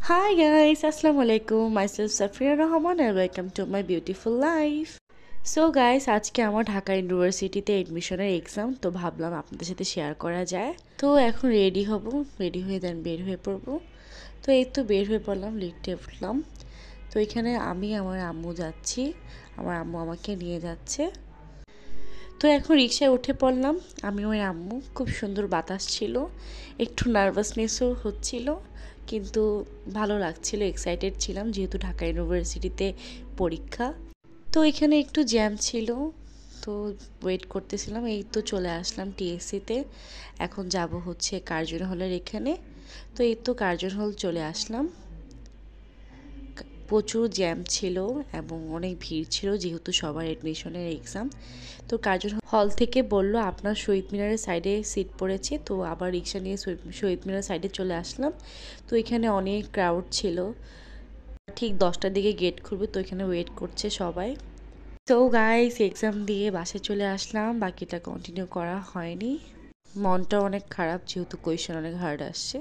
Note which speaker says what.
Speaker 1: Hi guys, Assalamu alaikum. Myself Safia Rahman and welcome to my beautiful life. So guys আজকে আমার ঢাকা ইউনিভার্সিটিতে এডমিশনের exam, তো ভাবলাম আপনাদের সাথে শেয়ার করা যায়। তো এখন রেডি হব, রেডি হয়ে দেন বের হয়ে পড়বো। তো এই তো বের হয়ে পড়লাম, লিফটে উঠলাম। তো এখানে আমি আমার আম্মু যাচ্ছি, আমার আম্মু আমাকে নিয়ে যাচ্ছে। তো এখন রিকশায় উঠে পড়লাম আমি ওর আম্মু। খুব সুন্দর বাতাস ছিল, একটু নার্ভাসনেসও হচ্ছিল, কিন্তু ভালো লাগছিল, এক্সাইটেড ছিলাম যেহেতু ঢাকা ইউনিভার্সিটিতে পরীক্ষা। তো এখানে একটু জ্যাম ছিল, তো ওয়েট করতেছিলাম। এই তো চলে আসলাম টিএসসিতে। এখন যাব হচ্ছে কার্জন হলের এখানে। তো এই তো কার্জন হল চলে আসলাম। প্রচুর জ্যাম ছিল এবং অনেক ভিড় ছিল যেহেতু সবার অ্যাডমিশনের এক্সাম। তো কার্জন হল থেকে বলল আপনার শহীদ মিনারের সাইডে সিট পড়েছে। তো আবার রিক্সা নিয়ে শহীদ মিনারের সাইডে চলে আসলাম। তো এখানে অনেক ক্রাউড ছিল, ঠিক 10টার দিকে গেট খুলবে, তো এখানে ওয়েট করছে সবাই। তো গাইস এক্সাম দিয়ে বাসে চলে আসলাম, বাকিটা কন্টিনিউ করা হয়নি। মনটা অনেক খারাপ যেহেতু কোয়েশ্চেন অনেক হার্ড আসছে।